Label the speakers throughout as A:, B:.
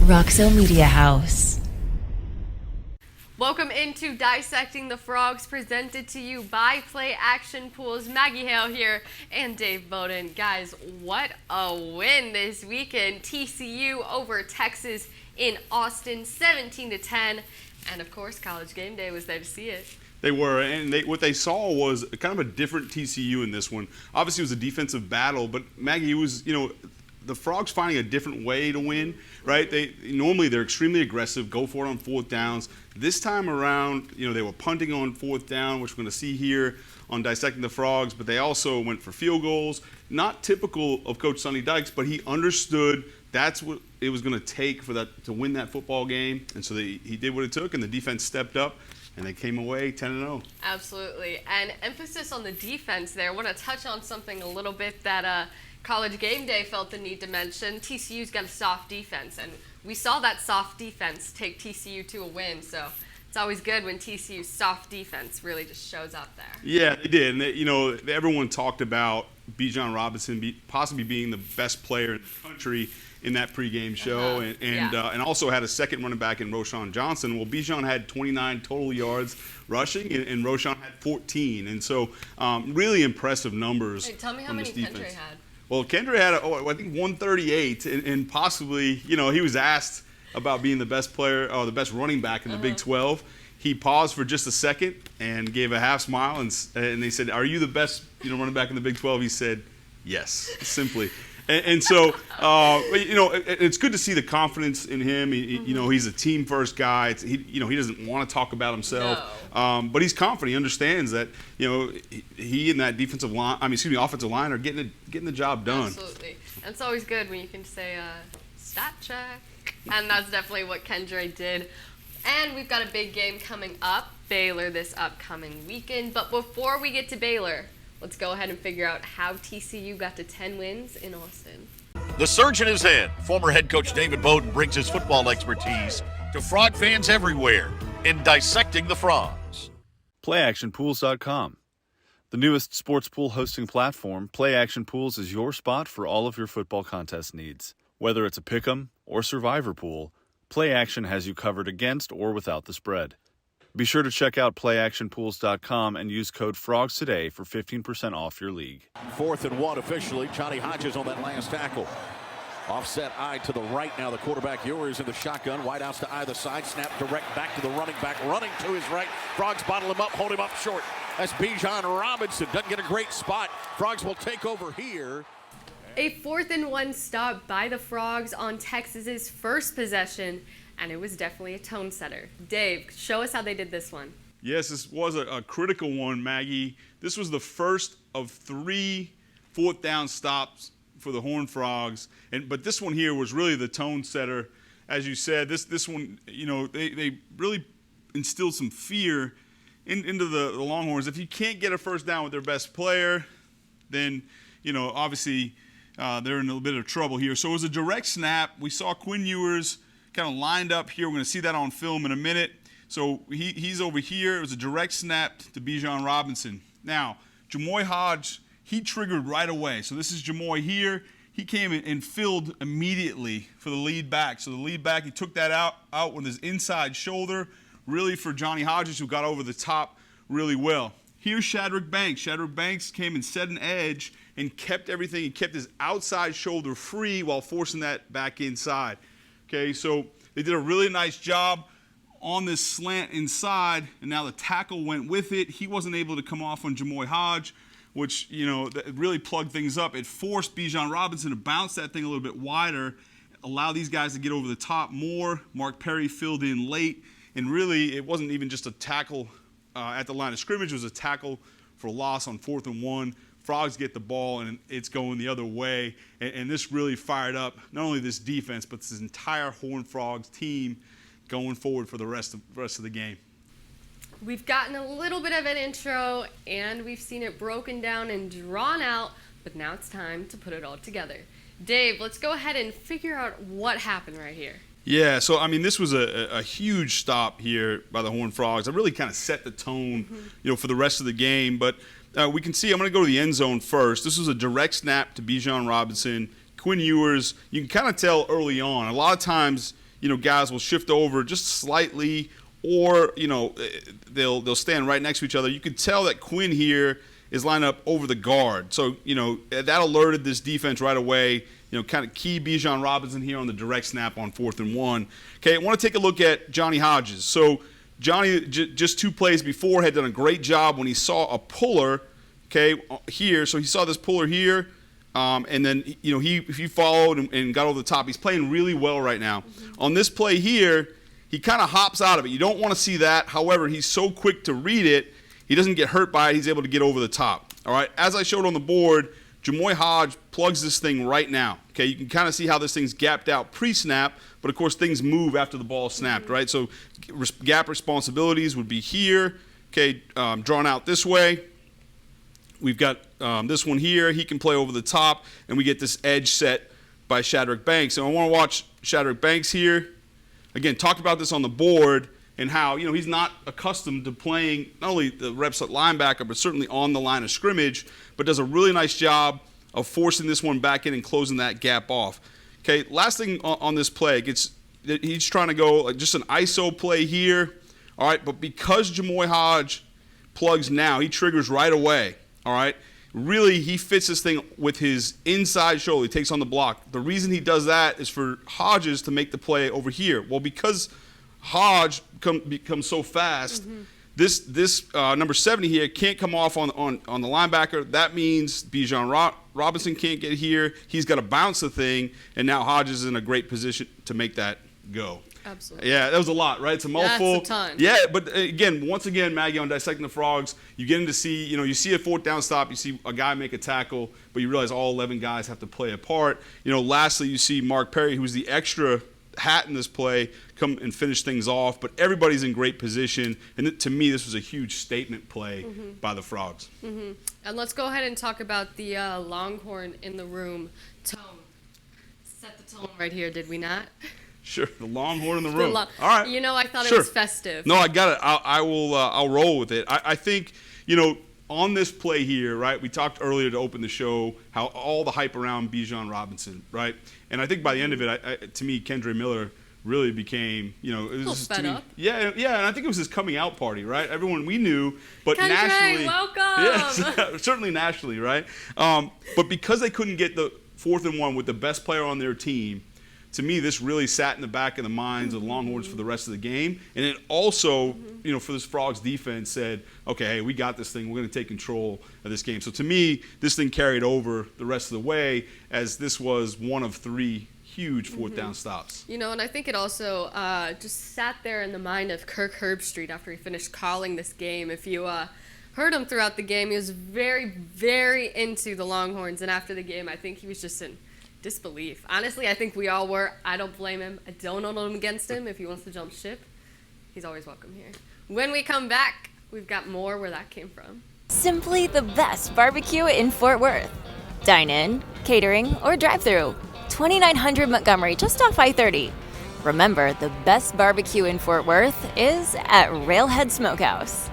A: Roxo Media House.
B: Welcome into Dissecting the Frogs, presented to you by Play Action Pools. Maggie Hale here and Dave Beaudin. Guys, what a win this weekend. TCU over Texas in Austin, 17-10. And of course, College Game Day was there to see it.
C: They were, and what they saw was kind of a different TCU in this one. Obviously, it was a defensive battle, but Maggie, it was, the Frogs finding a different way to win, right? Normally they're extremely aggressive, go for it on fourth downs. This time around, they were punting on fourth down, which we're going to see here on Dissecting the Frogs, but they also went for field goals. Not typical of Coach Sonny Dykes, but he understood that's what it was going to take for that to win that football game, and so he did what it took, and the defense stepped up. And they came away 10-0.
B: Absolutely. And emphasis on the defense there. I want to touch on something a little bit that College Game Day felt the need to mention. TCU's got a soft defense, and we saw that soft defense take TCU to a win. So it's always good when TCU's soft defense really just shows up there.
C: Yeah, they did. And, everyone talked about Bijan Robinson possibly being the best player in the country in that pregame show, and also had a second running back in Roschon Johnson. Well, Bijan had 29 total yards rushing, and Roschon had 14. And so really impressive numbers.
B: Hey, tell me how many Kendra had.
C: Well, Kendra had, I think, 138, and possibly, he was asked about being the best player or the best running back in the Big 12. He paused for just a second and gave a half smile, and they said, "Are you the best running back in the Big 12?" He said, "Yes," simply. And so, it's good to see the confidence in him. He's a team-first guy. He doesn't want to talk about himself, but he's confident. He understands that, he and that offensive line are getting the job done.
B: Absolutely. And it's always good when you can say, stat check. And that's definitely what Kendra did. And we've got a big game coming up, Baylor, this upcoming weekend. But before we get to Baylor, let's go ahead and figure out how TCU got to 10 wins in Austin.
D: The surge in his head, former head coach David Beaudin brings his football expertise to Frog fans everywhere in Dissecting the Frogs.
E: PlayActionPools.com. The newest sports pool hosting platform, Play Action Pools is your spot for all of your football contest needs. Whether it's a pick'em or survivor pool, Play Action has you covered against or without the spread. Be sure to check out PlayActionPools.com and use code FROGS today for 15% off your league.
F: 4th and 1 officially. Johnny Hodges on that last tackle. Offset eye to the right now. The quarterback Ewers in the shotgun. Wideouts to either side. Snap direct back to the running back. Running to his right. Frogs bottle him up. Hold him up short. That's Bijan Robinson. Doesn't get a great spot. Frogs will take over here.
B: A 4th and 1 stop by the Frogs on Texas's first possession. And it was definitely a tone setter. Dave, show us how they did this one.
C: Yes, this was a critical one, Maggie. This was the first of 3 fourth down stops for the Horned Frogs. But this one here was really the tone setter. As you said, this one, they really instilled some fear into the Longhorns. If you can't get a first down with their best player, then, obviously they're in a little bit of trouble here. So it was a direct snap. We saw Quinn Ewers kind of lined up here. We're going to see that on film in a minute. So he's over here. It was a direct snap to Bijan Robinson. Now, Jamoy Hodge, he triggered right away. So this is Jamoy here. He came in and filled immediately for the lead back. So the lead back, he took that out with his inside shoulder, really for Johnny Hodges, who got over the top really well. Here's Shadrack Banks. Shadrack Banks came and set an edge and kept everything. He kept his outside shoulder free while forcing that back inside. Okay, so they did a really nice job on this slant inside, and now the tackle went with it. He wasn't able to come off on Jamoy Hodge, which, that really plugged things up. It forced Bijan Robinson to bounce that thing a little bit wider, allow these guys to get over the top more. Mark Perry filled in late, and really it wasn't even just a tackle at the line of scrimmage. It was a tackle for loss on 4th and 1. Frogs get the ball, and it's going the other way. And this really fired up not only this defense, but this entire Horned Frogs team going forward for the rest of the game.
B: We've gotten a little bit of an intro, and we've seen it broken down and drawn out, but now it's time to put it all together. Dave, let's go ahead and figure out what happened right here.
C: Yeah, so, this was a huge stop here by the Horned Frogs. It really kind of set the tone, for the rest of the game. But we can see, I'm going to go to the end zone first. This was a direct snap to Bijan Robinson. Quinn Ewers, you can kind of tell early on. A lot of times, guys will shift over just slightly, or they'll stand right next to each other. You can tell that Quinn here is lined up over the guard, so that alerted this defense right away. Kind of key Bijan Robinson here on the direct snap on 4th and 1. Okay, I want to take a look at Johnny Hodges. So Johnny, just 2 plays before, had done a great job when he saw a puller, okay, here. So he saw this puller here, and then, he followed and got over the top. He's playing really well right now. On this play here, he kind of hops out of it. You don't want to see that. However, he's so quick to read it, he doesn't get hurt by it. He's able to get over the top. All right, as I showed on the board, Jamoy Hodge plugs this thing right now. Okay, you can kind of see how this thing's gapped out pre-snap, but of course things move after the ball is snapped, right? So gap responsibilities would be here, okay, drawn out this way. We've got this one here. He can play over the top, and we get this edge set by Shadrack Banks. And I want to watch Shadrack Banks here. Again, talked about this on the board and how, he's not accustomed to playing not only the reps at linebacker, but certainly on the line of scrimmage, but does a really nice job of forcing this one back in and closing that gap off. Okay, last thing on this play, he's trying to go just an ISO play here, all right, but because Jamoy Hodge plugs now, he triggers right away, all right. Really, he fits this thing with his inside shoulder. He takes on the block. The reason he does that is for Hodges to make the play over here. Well, because Hodge becomes so fast, this number 70 here can't come off on the linebacker. That means Bijan Robinson can't get here. He's got to bounce the thing, and now Hodges is in a great position to make that go.
B: Absolutely.
C: Yeah, that was a lot, right? It's a mouthful.
B: That's a ton.
C: Yeah, but once again, Maggie, on Dissecting the Frogs, you get to see, you see a 4th down stop, you see a guy make a tackle, but you realize all 11 guys have to play a part. Lastly, you see Mark Perry, who's the extra hat in this play, come and finish things off, but everybody's in great position, and to me, this was a huge statement play by the Frogs.
B: And let's go ahead and talk about the Longhorn in the room tone. Set the tone right here, did we not?
C: Sure, the Longhorn in the room. All right.
B: I thought
C: Sure.
B: it was festive.
C: No, I got it. I will. I'll roll with it. I think on this play here, right? We talked earlier to open the show how all the hype around Bijan Robinson, right? And I think by the end of it, to me, Kendre Miller really became, it was
B: a little sped up.
C: Yeah, and I think it was his coming out party, right? Everyone we knew, but
B: Kendre,
C: nationally,
B: welcome.
C: yes, certainly nationally, right? But because they couldn't get the 4th and 1 with the best player on their team, to me, this really sat in the back of the minds of the Longhorns for the rest of the game. And it also, for this Frogs defense said, okay, hey, we got this thing. We're going to take control of this game. So to me, this thing carried over the rest of the way, as this was one of 3 huge 4th down stops.
B: And I think it also just sat there in the mind of Kirk Herbstreit after he finished calling this game. If you heard him throughout the game, he was very, very into the Longhorns. And after the game, I think he was just in disbelief. Honestly, I think we all were. I don't blame him. I don't hold him against him. If he wants to jump ship, he's always welcome here. When we come back, we've got more where that came from.
A: Simply the best barbecue in Fort Worth. Dine-in, catering, or drive-through. 2900 Montgomery, just off I-30. Remember, the best barbecue in Fort Worth is at Railhead Smokehouse.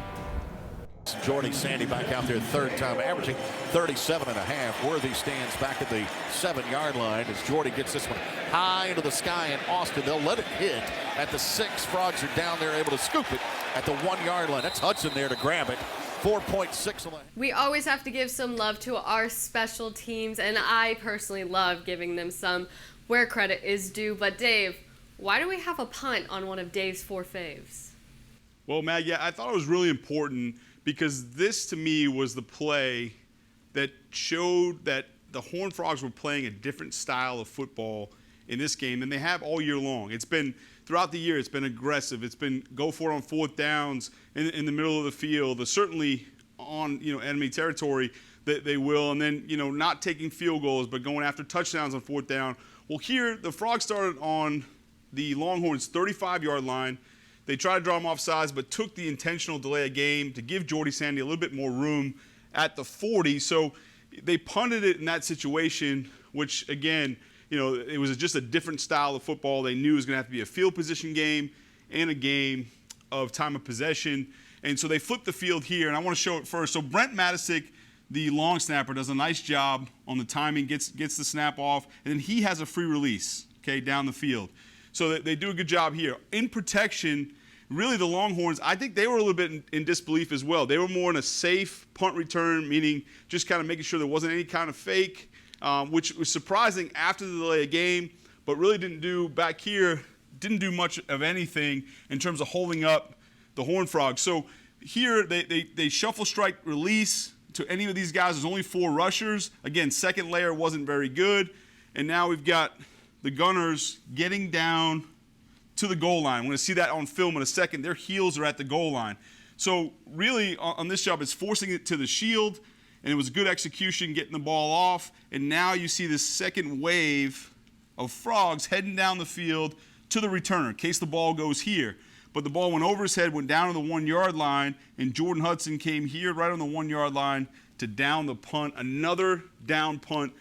F: Jordy Sandy back out there 3rd time, averaging 37.5. Worthy stands back at the 7-yard line as Jordy gets this one high into the sky in Austin. They'll let it hit at the 6. Frogs are down there able to scoop it at the 1-yard line. That's Hudson there to grab it. 4.6.
B: We always have to give some love to our special teams, and I personally love giving them some where credit is due. But Dave, why do we have a punt on one of Dave's 4 faves?
C: Well, Maggie, I thought it was really important because this, to me, was the play that showed that the Horned Frogs were playing a different style of football in this game than they have all year long. It's been, throughout the year, it's been aggressive. It's been go for it on 4th downs in the middle of the field. Certainly on, enemy territory that they will. And then, not taking field goals, but going after touchdowns on 4th down. Well, here, the Frogs started on the Longhorns' 35-yard line. They tried to draw him off sides, but took the intentional delay of game to give Jordy Sandy a little bit more room at the 40. So they punted it in that situation, which, again, it was just a different style of football. They knew it was going to have to be a field position game and a game of time of possession. And so they flipped the field here, and I want to show it first. So Brent Matisic, the long snapper, does a nice job on the timing, gets the snap off, and then he has a free release, down the field. So they do a good job here. In protection, really the Longhorns, I think they were a little bit in disbelief as well. They were more in a safe punt return, meaning just kind of making sure there wasn't any kind of fake, which was surprising after the delay of game, but really didn't do much of anything in terms of holding up the Horned Frogs. So here they shuffle, strike, release to any of these guys. There's only 4 rushers. Again, second layer wasn't very good. And now we've got the Gunners getting down to the goal line. We're going to see that on film in a second. Their heels are at the goal line. So really on this job, it's forcing it to the shield, and it was good execution getting the ball off. And now you see this second wave of Frogs heading down the field to the returner in case the ball goes here. But the ball went over his head, went down to the 1-yard line, and Jordan Hudson came here right on the 1-yard line to down the punt. Another down punt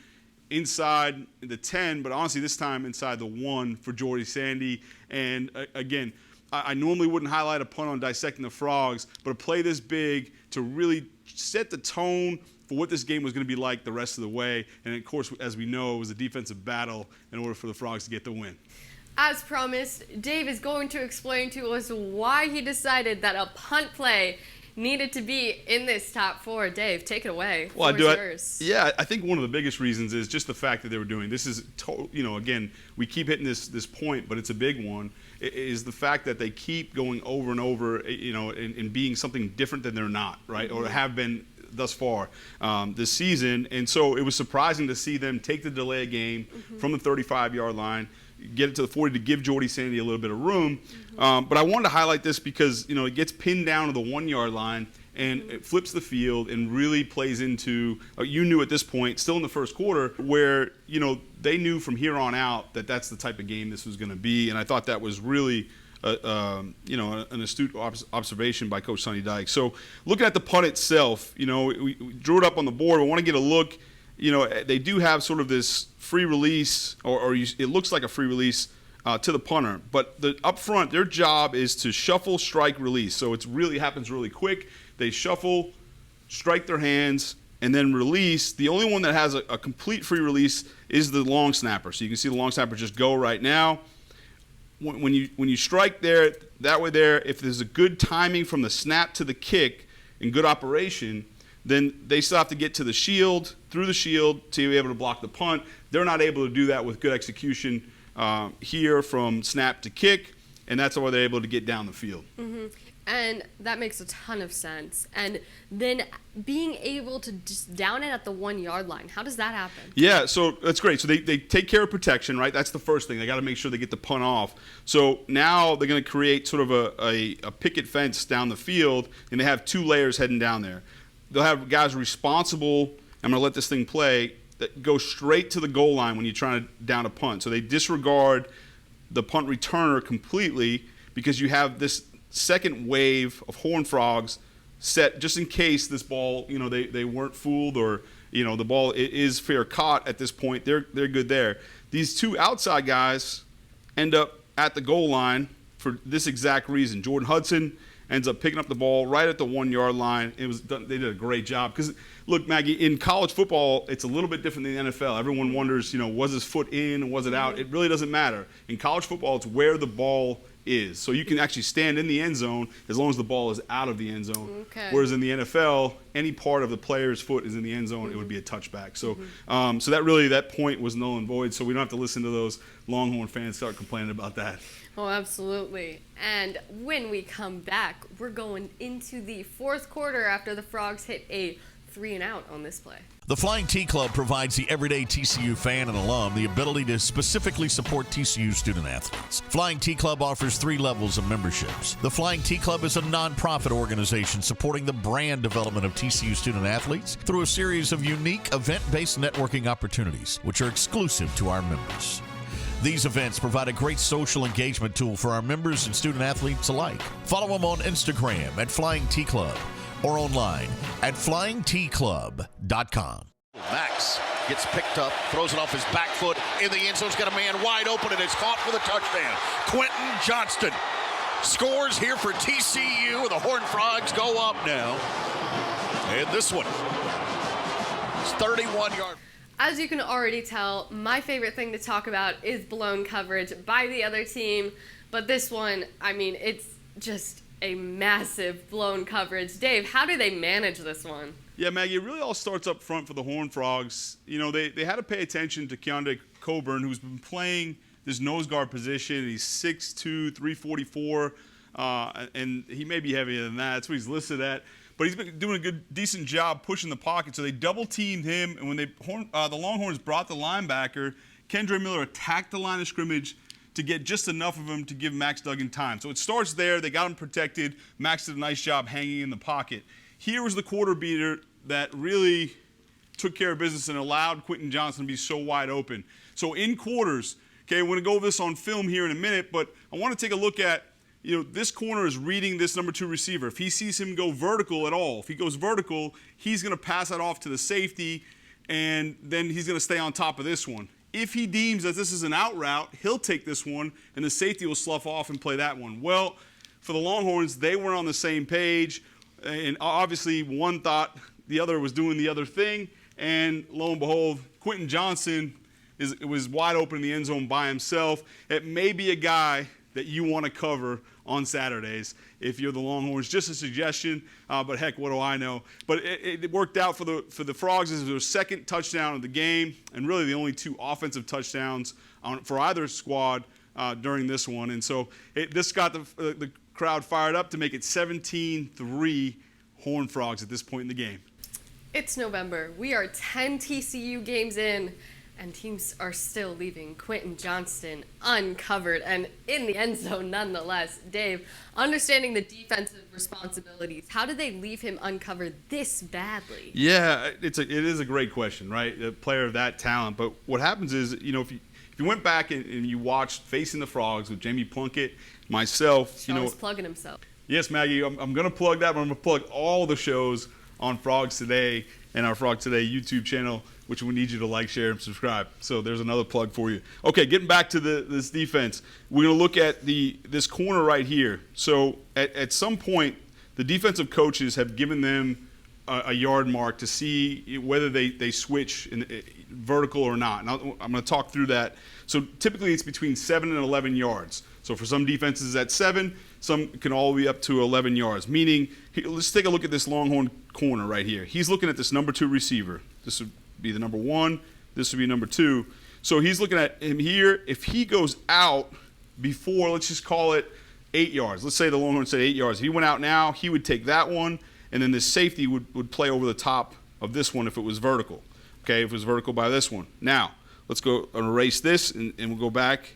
C: inside the 10, but honestly this time inside the 1 for Jordy Sandy. And again, I normally wouldn't highlight a punt on Dissecting the Frogs, but a play this big to really set the tone for what this game was going to be like the rest of the way. And of course, as we know, it was a defensive battle in order for the Frogs to get the win.
B: As promised, Dave is going to explain to us why he decided that a punt play needed to be in this top 4. Dave, take it away.
C: Well,
B: yours.
C: I think one of the biggest reasons is just the fact that they were doing this is, again, we keep hitting this point, but it's a big one, is the fact that they keep going over and over, and being something different than they're not, right, or have been thus far this season. And so it was surprising to see them take the delay game from the 35-yard line, get it to the 40 to give Jordy Sandy a little bit of room. But I wanted to highlight this because, it gets pinned down to the 1-yard line and it flips the field and really plays into, you knew at this point, still in the first quarter, where, they knew from here on out that that's the type of game this was going to be. And I thought that was really, an astute observation by Coach Sonny Dykes. So looking at the punt itself, we drew it up on the board. I want to get a look. They do have sort of this free release, it looks like a free release to the punter. But up front, their job is to shuffle, strike, release. So it really happens really quick. They shuffle, strike their hands, and then release. The only one that has a complete free release is the long snapper. So you can see the long snapper just go right now. When you strike there, that way there, if there's a good timing from the snap to the kick and good operation, then they still have to get to the shield, through the shield, to be able to block the punt. They're not able to do that with good execution here from snap to kick, and that's why they're able to get down the field.
B: And that makes a ton of sense. And then being able to just down it at the 1-yard line, how does that happen?
C: Yeah, so that's great. So they take care of protection, right? That's the first thing. They got to make sure they get the punt off. So now they're going to create sort of a picket fence down the field, and they have 2 layers heading down there. They'll have guys responsible, I'm going to let this thing play, that go straight to the goal line when you're trying to down a punt. So they disregard the punt returner completely because you have this second wave of Horned Frogs set just in case this ball, they weren't fooled or, the ball is fair caught at this point. They're good there. These 2 outside guys end up at the goal line for this exact reason. Jordan Hudson ends up picking up the ball right at the 1-yard line. They did a great job. Because, look, Maggie, in college football, it's a little bit different than the NFL. Everyone wonders, was his foot in, was it out? It really doesn't matter. In college football, it's where the ball is. So you can actually stand in the end zone as long as the ball is out of the end zone. Okay. Whereas in the NFL, any part of the player's foot is in the end zone, it would be a touchback. So so that point was null and void, so we don't have to listen to those Longhorn fans start complaining about that.
B: Oh, absolutely. And when we come back, we're going into the 4th quarter after the Frogs hit a 3-and-out on this play.
D: The Flying T Club provides the everyday TCU fan and alum the ability to specifically support TCU student athletes. Flying T Club offers 3 levels of memberships. The Flying T Club is a nonprofit organization supporting the brand development of TCU student athletes through a series of unique event-based networking opportunities, which are exclusive to our members. These events provide a great social engagement tool for our members and student athletes alike. Follow them on Instagram at Flying T Club or online at flyingtclub.com.
F: Max gets picked up, throws it off his back foot in the end zone's got a man wide open, and it's caught for the touchdown. Quentin Johnston scores here for TCU, and the Horned Frogs go up now. And this one is 31 yards.
B: As you can already tell, my favorite thing to talk about is blown coverage by the other team. But this one, I mean, it's just a massive blown coverage. Dave, how do they manage this one?
C: Yeah, Maggie, it really all starts up front for the Horned Frogs. You know, they had to pay attention to Keondae Coburn, who's been playing this nose guard position. He's 6'2", 344, and he may be heavier than that. That's what he's listed at. But he's been doing a decent job pushing the pocket. So they double-teamed him, and when the Longhorns brought the linebacker, Kendre Miller attacked the line of scrimmage to get just enough of him to give Max Duggan time. So it starts there. They got him protected. Max did a nice job hanging in the pocket. Here was the quarter beater that really took care of business and allowed Quentin Johnson to be so wide open. So in quarters, okay, we're going to go over this on film here in a minute, but I want to take a look at, you know, this corner is reading this number 2 receiver. If he sees him go vertical at all, if he goes vertical, he's going to pass that off to the safety, and then he's going to stay on top of this one. If he deems that this is an out route, he'll take this one, and the safety will slough off and play that one. Well, for the Longhorns, they weren't on the same page, and obviously one thought the other was doing the other thing, and lo and behold, Quentin Johnson was wide open in the end zone by himself. It may be a guy that you want to cover on Saturdays if you're the Longhorns. Just a suggestion, but heck, what do I know? But it worked out for the Frogs as their second touchdown of the game, and really the only 2 offensive touchdowns for either squad during this one. And so this got the crowd fired up to make it 17-3 Horned Frogs at this point in the game.
B: It's November. We are 10 TCU games in, and teams are still leaving Quentin Johnston uncovered and in the end zone nonetheless. Dave, understanding the defensive responsibilities, how did they leave him uncovered this badly?
C: Yeah, it is a great question, right? A player of that talent. But what happens is, you know, if you went back and you watched Facing the Frogs with Jamie Plunkett, myself, you know.
B: He's plugging himself.
C: Yes, Maggie, I'm going to plug that, but I'm going to plug all the shows on Frogs Today and our Frogs Today YouTube channel, which we need you to like, share, and subscribe. So there's another plug for you. Okay, getting back to this defense, we're going to look at this corner right here. So at some point, the defensive coaches have given them a yard mark to see whether they switch vertical or not. And I'm going to talk through that. So typically it's between 7 and 11 yards. So for some defenses at 7, some can all be up to 11 yards. Meaning, let's take a look at this Longhorn corner right here. He's looking at this number 2 receiver. This would be the number 1. This would be number 2. So he's looking at him here. If he goes out before, let's just call it 8 yards. Let's say the Longhorn said 8 yards. If he went out now, he would take that one, and then this safety would play over the top of this one if it was vertical. Okay, if it was vertical by this one. Now, let's go and erase this, and we'll go back.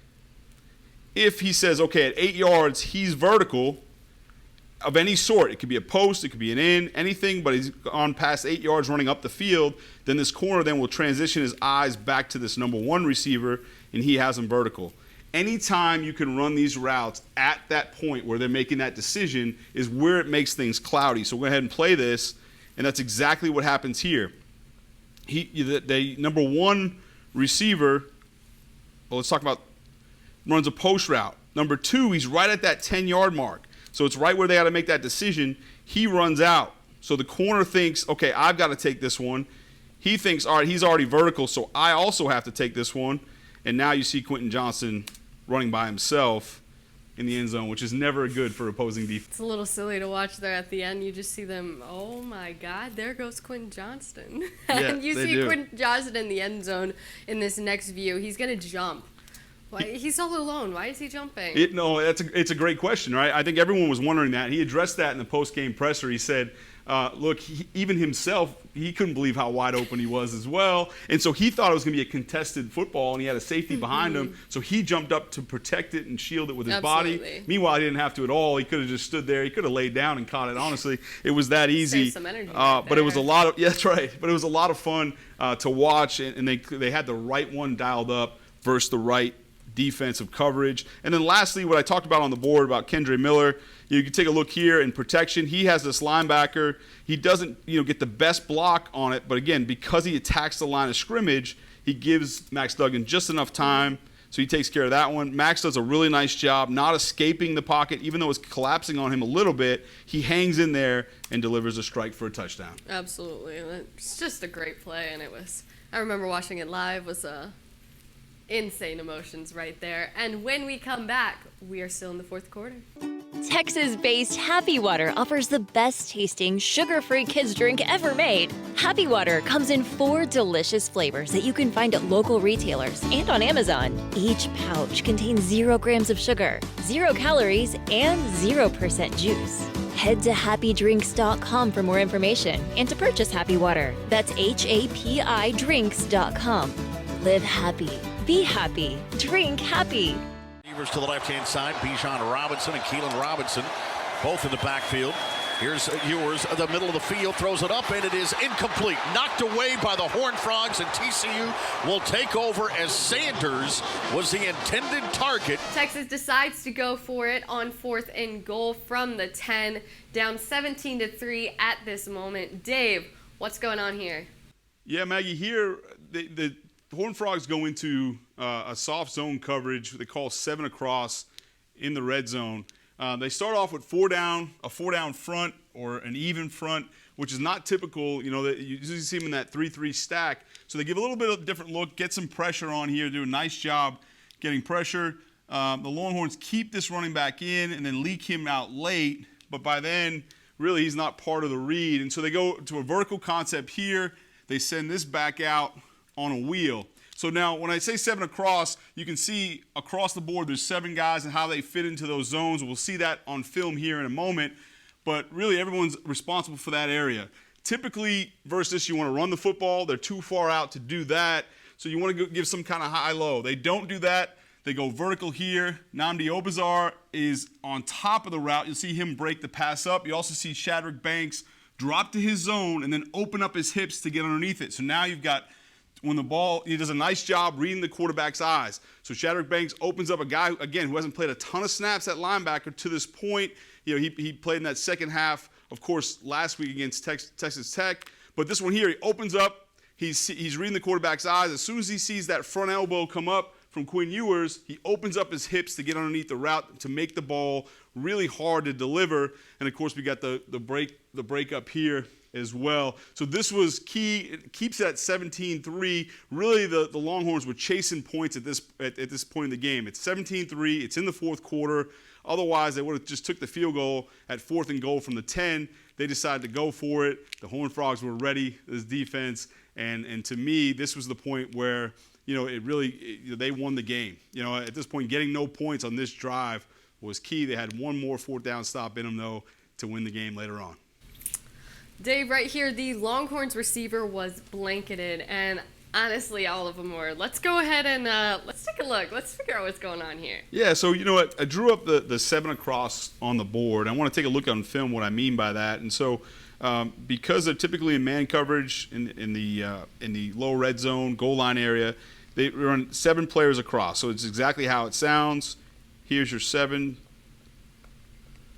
C: If he says, okay, at 8 yards, he's vertical of any sort. It could be a post, it could be an in, anything, but he's on past 8 yards running up the field, then this corner then will transition his eyes back to this number 1 receiver, and he has him vertical. Anytime you can run these routes at that point where they're making that decision is where it makes things cloudy. So go ahead and play this, and that's exactly what happens here. The number 1 receiver, well, let's talk about, runs a post route. Number 2, he's right at that 10-yard mark. So it's right where they got to make that decision. He runs out. So the corner thinks, okay, I've got to take this one. He thinks, all right, he's already vertical, so I also have to take this one. And now you see Quentin Johnson running by himself in the end zone, which is never good for opposing defense.
B: It's a little silly to watch there at the end. You just see them, oh my God, there goes Quentin Johnston. And you see Quentin Johnston in the end zone in this next view. He's going to jump. Why, he's all alone. Why is he jumping?
C: It's a great question, right? I think everyone was wondering that. He addressed that in the post-game presser. He said, look, even himself, he couldn't believe how wide open he was as well. And so he thought it was going to be a contested football, and he had a safety behind him. So he jumped up to protect it and shield it with his body. Meanwhile, he didn't have to at all. He could have just stood there. He could have laid down and caught it. Honestly, it was that easy.
B: Save some energy right
C: but it was a lot of, yeah, that's right. But it was a lot of fun to watch, and they had the right one dialed up versus the right defensive coverage. And then lastly, what I talked about on the board about Kendre Miller, you can take a look here in protection. He has this linebacker. He doesn't get the best block on it, but again, because he attacks the line of scrimmage, he gives Max Duggan just enough time, so he takes care of that one. Max does a really nice job not escaping the pocket, even though it's collapsing on him a little bit. He hangs in there and delivers a strike for a touchdown.
B: Absolutely. It's just a great play, and it was I remember watching it live. Was insane emotions right there. And when we come back, we are still in the fourth quarter.
A: Texas-based Happy Water offers the best-tasting, sugar-free kids drink ever made. Happy Water comes in 4 delicious flavors that you can find at local retailers and on Amazon. Each pouch contains 0 grams of sugar, 0 calories, and 0% juice. Head to happydrinks.com for more information and to purchase Happy Water. That's HAPI drinks.com. Live happy, drink happy.
F: Receivers to the left-hand side, Bijan Robinson and Keelan Robinson, both in the backfield. Here's Ewers, the middle of the field, throws it up, and it is incomplete. Knocked away by the Horned Frogs, and TCU will take over as Sanders was the intended target.
B: Texas decides to go for it on 4th and goal from the 10, down 17-3 at this moment. Dave, what's going on here?
C: Yeah, Maggie, here the Horned Frogs go into a soft zone coverage they call 7 across in the red zone. They start off with a 4-down front or an even front, which is not typical. You know, you usually see them in that 3-3 stack. So they give a little bit of a different look, get some pressure on here, do a nice job getting pressure. The Longhorns keep this running back in and then leak him out late, but by then, really, he's not part of the read. And so they go to a vertical concept here. They send this back out on a wheel. So now when I say 7 across, you can see across the board there's 7 guys and how they fit into those zones. We'll see that on film here in a moment. But really everyone's responsible for that area. Typically versus this, you want to run the football. They're too far out to do that. So you want to give some kind of high-low. They don't do that. They go vertical here. Nnamdi Obazar is on top of the route. You'll see him break the pass up. You also see Shadrack Banks drop to his zone and then open up his hips to get underneath it. So now you've got when the ball, he does a nice job reading the quarterback's eyes. So Shadrack Banks opens up a guy, again, who hasn't played a ton of snaps at linebacker to this point. You know, he played in that second half, of course, last week against Texas Tech. But this one here, he opens up, he's reading the quarterback's eyes. As soon as he sees that front elbow come up from Quinn Ewers, he opens up his hips to get underneath the route to make the ball really hard to deliver. And, of course, we got the break up here as well. So this was key. It keeps it at 17-3. Really, the Longhorns were chasing points at this point in the game. It's 17-3. It's in the fourth quarter. Otherwise, they would have just took the field goal at 4th and goal from the 10. They decided to go for it. The Horned Frogs were ready, this defense. And to me, this was the point where, you know, they won the game. You know, at this point, getting no points on this drive was key. They had one more 4th down stop in them, though, to win the game later on.
B: Dave, right here, the Longhorns receiver was blanketed, and honestly, all of them were. Let's go ahead and let's take a look. Let's figure out what's going on here.
C: Yeah, so you know what? I drew up the 7 across on the board. I want to take a look on film what I mean by that. And so because they're typically in man coverage in the low red zone, goal line area, they run 7 players across. So it's exactly how it sounds. Here's your 7.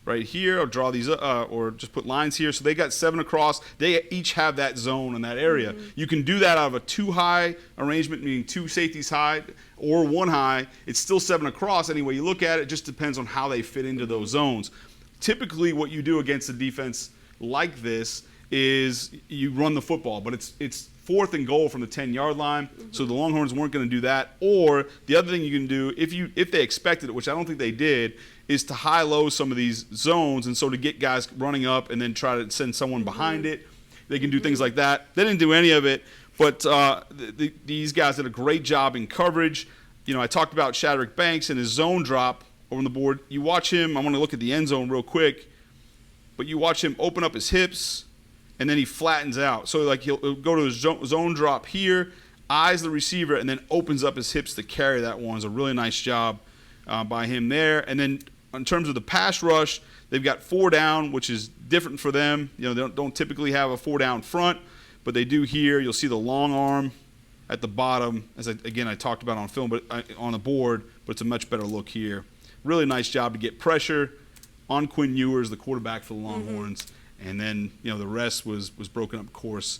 C: Right here, I'll draw these or just put lines here. So they got 7 across. They each have that zone in that area. Mm-hmm. You can do that out of a 2-high arrangement, meaning 2 safeties high, or 1 high. It's still 7 across. Anyway, you look at it, it just depends on how they fit into those zones. Typically, what you do against a defense like this is you run the football, but it's 4th and goal from the 10-yard line. Mm-hmm. So the Longhorns weren't going to do that. Or the other thing you can do, if they expected it, which I don't think they did, is to high-low some of these zones, and so to get guys running up and then try to send someone behind it. They can do things like that. They didn't do any of it, but these guys did a great job in coverage. You know, I talked about Shadrack Banks and his zone drop on the board. You watch him. I want to look at the end zone real quick, but you watch him open up his hips, and then he flattens out. So, like, he'll go to his zone drop here, eyes the receiver, and then opens up his hips to carry that one. It's a really nice job by him there. And then in terms of the pass rush, they've got 4 down, which is different for them. You know, they don't typically have a 4 down front, but they do here. You'll see the long arm at the bottom, as I talked about on film, but on the board, but it's a much better look here. Really nice job to get pressure on Quinn Ewers, the quarterback for the Longhorns, and then, you know, the rest was broken up, of course,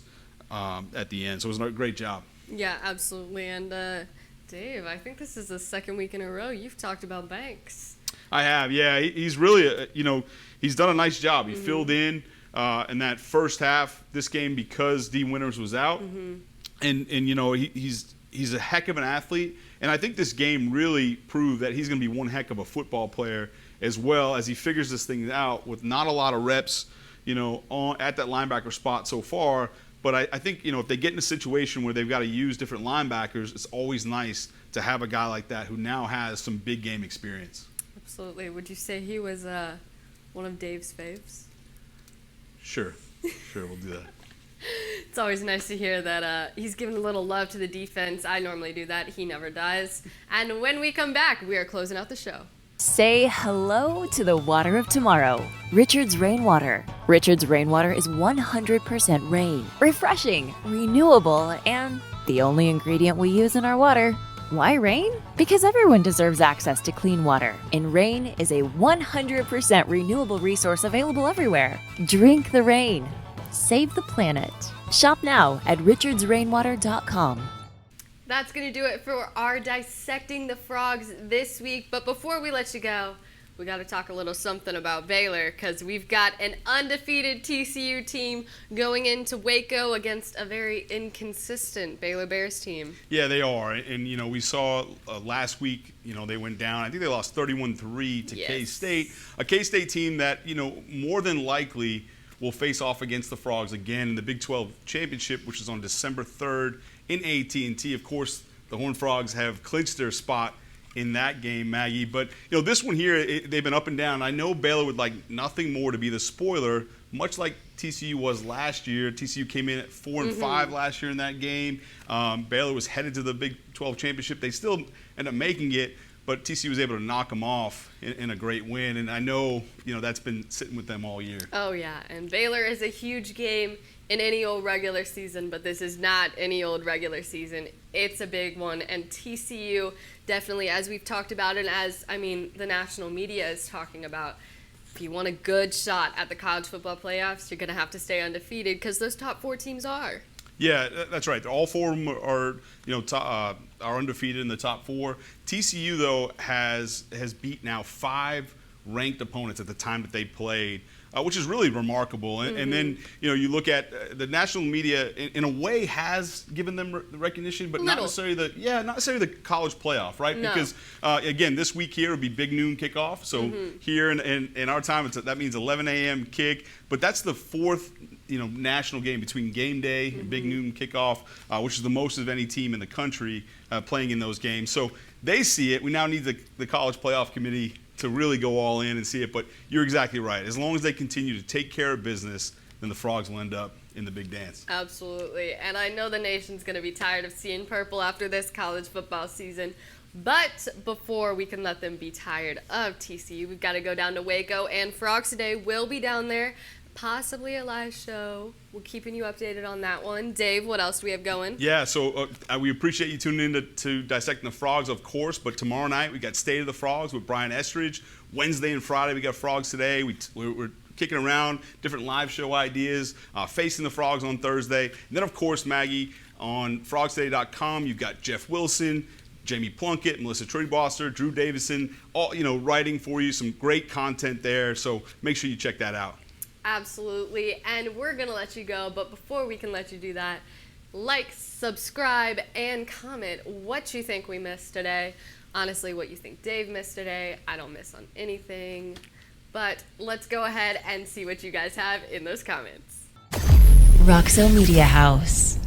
C: at the end. So it was a great job.
B: Yeah, absolutely. And Dave, I think this is the 2nd week in a row you've talked about Banks.
C: I have, yeah. He's really, he's done a nice job. He filled in that first half this game because Dee Winters was out. and you know, he's a heck of an athlete. And I think this game really proved that he's going to be one heck of a football player as well, as he figures this thing out with not a lot of reps, you know, at that linebacker spot so far. But I think, you know, if they get in a situation where they've got to use different linebackers, it's always nice to have a guy like that who now has some big game experience.
B: Absolutely. Would you say he was one of Dave's faves?
C: Sure, we'll do that.
B: It's always nice to hear that he's giving a little love to the defense. I normally do that. He never does. And when we come back, we are closing out the show.
A: Say hello to the water of tomorrow. Richard's Rainwater. Richard's Rainwater is 100% rain, refreshing, renewable, and the only ingredient we use in our water. Why rain? Because everyone deserves access to clean water, and rain is a 100% renewable resource available everywhere. Drink the rain. Save the planet. Shop now at richardsrainwater.com.
B: That's going to do it for our Dissecting the Frogs this week. But before we let you go, we got to talk a little something about Baylor, because we've got an undefeated TCU team going into Waco against a very inconsistent Baylor Bears team.
C: Yeah, they are. And you know, we saw last week, you know, they went down. I think they lost 31-3 to
B: Yes.
C: K-State. A K-State team that, you know, more than likely will face off against the Frogs again in the Big 12 Championship, which is on December 3rd in AT&T. Of course, the Horned Frogs have clinched their spot in that game, Maggie. But, you know, this one here, they've been up and down. I know Baylor would like nothing more to be the spoiler, much like TCU was last year. TCU came in at 4-5 last year in that game. Baylor was headed to the Big 12 Championship. They still ended up making it, but TCU was able to knock them off in a great win. And I know, you know, that's been sitting with them all year.
B: Oh, yeah. And Baylor is a huge game in any old regular season, but this is not any old regular season. It's a big one. And TCU definitely, as we've talked about, and as, I mean, the national media is talking about, if you want a good shot at the college football playoffs, you're going to have to stay undefeated, because those top 4 teams are.
C: Yeah, that's right. All 4 of them are, you know, are undefeated in the top 4. TCU, though, has beat now 5 ranked opponents at the time that they played, which is really remarkable. And then, you know, you look at the national media, in a way, has given them the recognition, but not necessarily the college playoff, right?
B: No.
C: Because again, this week here would be big noon kickoff. So here in our time, that means 11 a.m. kick. But that's the 4th, you know, national game between game day and big noon kickoff, which is the most of any team in the country playing in those games. So they see it. We now need the college playoff committee to really go all in and see it. But you're exactly right. As long as they continue to take care of business, then the Frogs will end up in the big dance.
B: Absolutely. And I know the nation's going to be tired of seeing purple after this college football season. But before we can let them be tired of TCU, we've got to go down to Waco. And Frogs Today will be down there. Possibly a live show. We're keeping you updated on that one. Dave, what else do we have going? Yeah,
C: so we appreciate you tuning in to Dissecting the Frogs, of course, but tomorrow night we got State of the Frogs with Brian Estridge. Wednesday and Friday we got Frogs Today. We're kicking around different live show ideas, Facing the Frogs on Thursday. And then, of course, Maggie, on frogstoday.com, you've got Jeff Wilson, Jamie Plunkett, Melissa Tribosser, Drew Davison, all, you know, writing for you, some great content there. So make sure you check that out.
B: Absolutely. And we're going to let you go. But before we can let you do that, like, subscribe, and comment what you think we missed today. Honestly, what you think Dave missed today. I don't miss on anything. But let's go ahead and see what you guys have in those comments.
A: Roxo Media House.